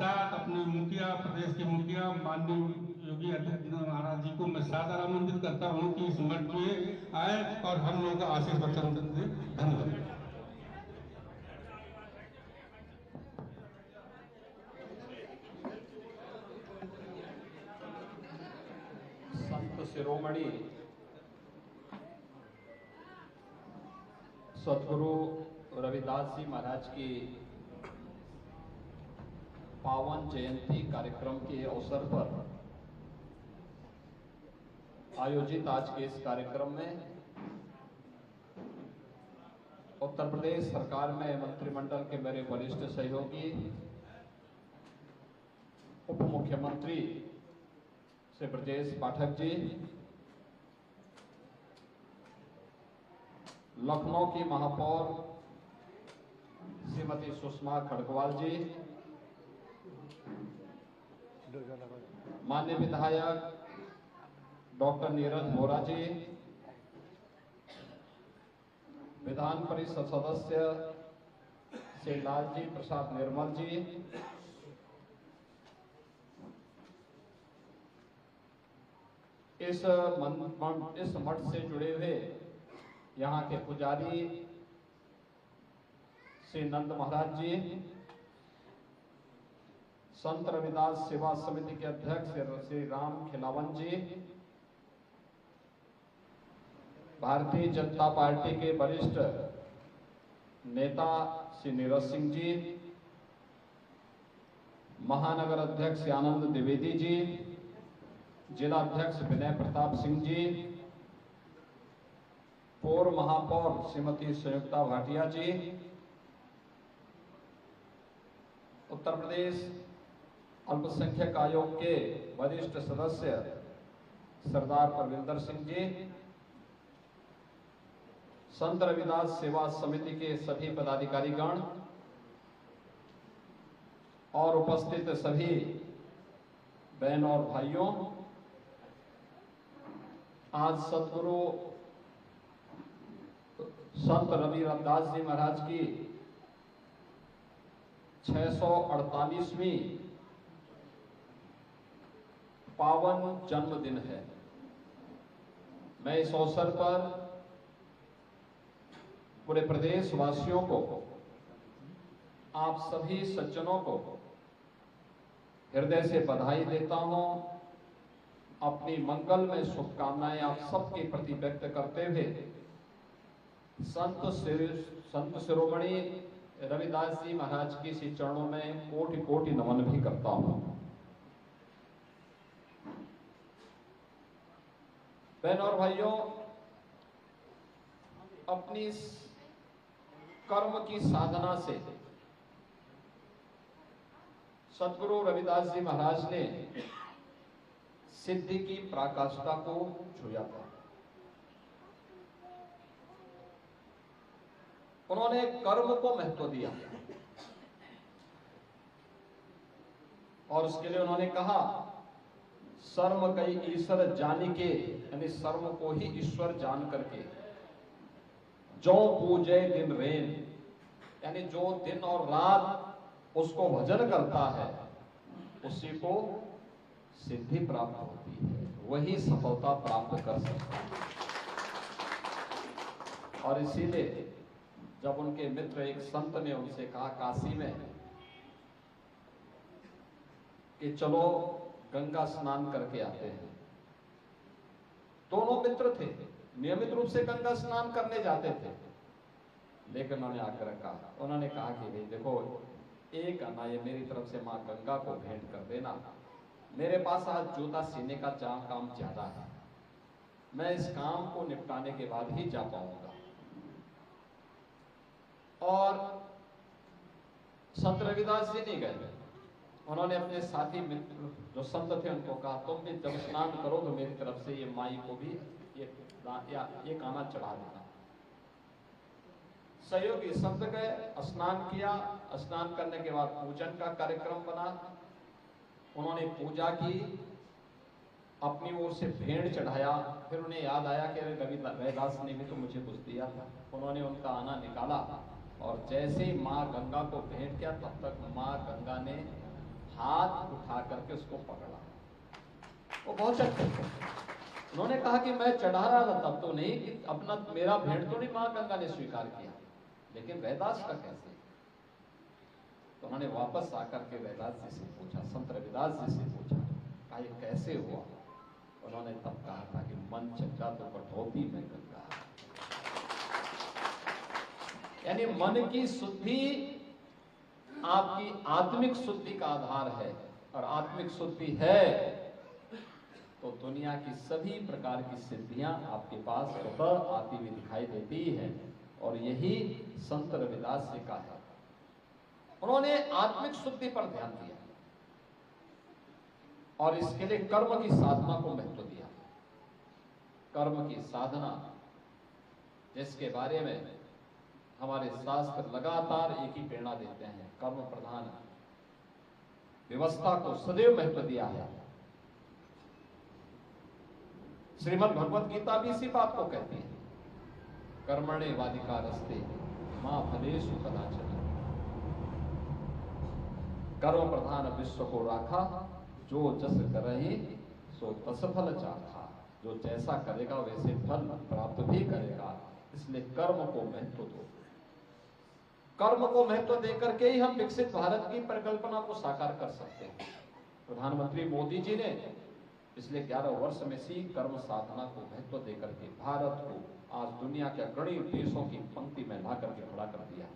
साथ अपने मुखिया, प्रदेश के मुखिया माननीय योगी आदित्यनाथ महाराज जी को मैं सादर आमंत्रित करता हूँ कि इस मंच में आए और हम लोगों का आशीष वचन दें। धन्यवाद। संत शिरोमणि सद्गुरु रविदास जी महाराज की पावन जयंती कार्यक्रम के अवसर पर आयोजित आज के इस कार्यक्रम में उत्तर प्रदेश सरकार में मंत्रिमंडल के मेरे वरिष्ठ सहयोगी, उप मुख्यमंत्री श्री ब्रजेश पाठक जी, लखनऊ की महापौर श्रीमती सुषमा खड़गवाल जी, माननीय विधायक डॉक्टर नीरज वोरा जी, विधान परिषद सदस्य श्री लालजी प्रसाद निर्मल जी, इस मठ से जुड़े हुए यहाँ के पुजारी श्री नंद महाराज जी, संत रविदास सेवा समिति के अध्यक्ष श्री राम खिलावन जी, भारतीय जनता पार्टी के वरिष्ठ नेता श्री नीरज सिंह जी, महानगर अध्यक्ष आनंद द्विवेदी जी, जिला अध्यक्ष विनय प्रताप सिंह जी, पूर्व महापौर श्रीमती संयुक्ता भाटिया जी, उत्तर प्रदेश अल्पसंख्यक आयोग के वरिष्ठ सदस्य सरदार परविंदर सिंह जी, संत रविदास सेवा समिति के सभी पदाधिकारीगण और उपस्थित सभी बहन और भाइयों, आज सद्गुरु संत रविदास जी महाराज की 648वीं पावन जन्मदिन है। मैं इस अवसर पर पूरे प्रदेश वासियों को, आप सभी सज्जनों को हृदय से बधाई देता हूं। अपनी मंगलमय शुभकामनाएं आप सबके प्रति व्यक्त करते हुए संत शिरोमणि रविदास जी महाराज की श्री चरणों में कोटि कोटि नमन भी करता हूं। बहन और भाइयों, अपनी कर्म की साधना से सद्गुरु रविदास जी महाराज ने सिद्धि की पराकाष्ठा को छुआ था। उन्होंने कर्म को महत्व दिया और उसके लिए उन्होंने कहा, सर्व कई ईश्वर जानी के, यानी सर्व को ही ईश्वर जान करके, जो पूजे दिन रेन, यानी जो दिन और रात उसको भजन करता है उसी को सिद्धि प्राप्त होती है, वही सफलता प्राप्त कर सकता है। और इसीलिए जब उनके मित्र एक संत ने उनसे कहा काशी में कि चलो गंगा स्नान करके आते हैं, दोनों मित्र थे, नियमित रूप से गंगा स्नान करने जाते थे, लेकिन उन्होंने आकर कहा, उन्होंने कहा कि भाई देखो, एक आना ये मेरी तरफ से माँ गंगा को भेंट कर देना, मेरे पास आज जोता सीने का काम ज्यादा है, मैं इस काम को निपटाने के बाद ही जा पाऊंगा। और संत रविदास जी नहीं गए, उन्होंने अपने साथी मित्र जो संत थे उनको कहा, तुम भी जब स्नान करो तो मेरी तरफ से ये माई को भी ये काना चढ़ा देना। सहयोगी संत गए, स्नान किया, स्नान करने के बाद पूजन का कार्यक्रम बना, उन्होंने पूजा की, अपनी ओर से भेंट चढ़ाया, फिर उन्हें याद आया कि रविदास ने भी तो मुझे कुछ दिया था। उन्होंने उनका आना निकाला और जैसे ही माँ गंगा को भेंट किया तब तक माँ गंगा ने हाथ उठा करके उसको पकड़ा। वो बहुत अच्छे थे। उन्होंने कहा कि मैं चढ़ा रहा था तब तो नहीं, कि अपना मेरा भेंट तो नहीं मां गंगा ने स्वीकार किया, लेकिन रविदास का कैसे? तो उन्होंने वापस आकर के रविदास जी से पूछा, संत रविदास जी से पूछा, कहा ये कैसे हुआ? उन्होंने तब कहा था कि मन चंगा तो कटौती में गंगा। यानी मन की शुद्धि आपकी आत्मिक शुद्धि का आधार है, और आत्मिक शुद्धि है तो दुनिया की सभी प्रकार की सिद्धियां आपके पास स्वतः आती हुई दिखाई देती है। और यही संत रविदास जी का है। उन्होंने आत्मिक शुद्धि पर ध्यान दिया और इसके लिए कर्म की साधना को महत्व दिया। कर्म की साधना, जिसके बारे में हमारे शास्त्र लगातार एक ही प्रेरणा देते हैं, कर्म प्रधान व्यवस्था को सदैव महत्व दिया है। श्रीमद् भगवत गीता भी इसी बात को कहती है, कर्मणे वाधिकारस्ते मां फलेषु कदाचन। कर्म प्रधान विश्व को राखा, जो जस करहि सो तस फल चाखा। जो जैसा करेगा वैसे फल प्राप्त भी करेगा, इसलिए कर्म को महत्व दो। कर्म को महत्व देकर के ही हम विकसित भारत की परिकल्पना को साकार कर सकते हैं। प्रधानमंत्री मोदी जी ने पिछले 11 वर्ष में सी कर्म साधना को महत्व देकर के भारत को आज दुनिया के अग्रणी देशों की पंक्ति में ला करके खड़ा कर दिया।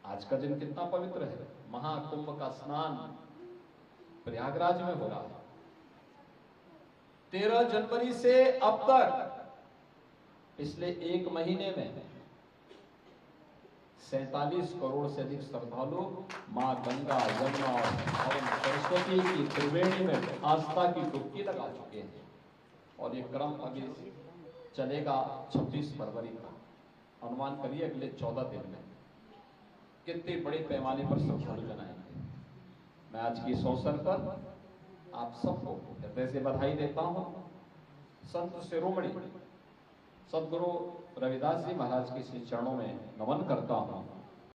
आज का दिन कितना पवित्र है। महाकुंभ का स्नान प्रयागराज में हो रहा है। 13 जनवरी से अब तक पिछले 1 महीने में 47 करोड़ से अधिक श्रद्धालु मां गंगा, यमुना और सरस्वती की त्रिवेणी में आस्था की डुबकी लगा चुके हैं। और ये क्रम अभी चलेगा 26 फरवरी तक। अनुमान करिए अगले 14 दिन में कितने बड़े पैमाने पर श्रद्धालु जन आएंगे। मैं आज की इस अवसर पर आप सबको हृदय से बधाई देता हूं। संत शिरोमणि सदगुरु रविदास जी महाराज के श्री चरणों में नमन करता हूं।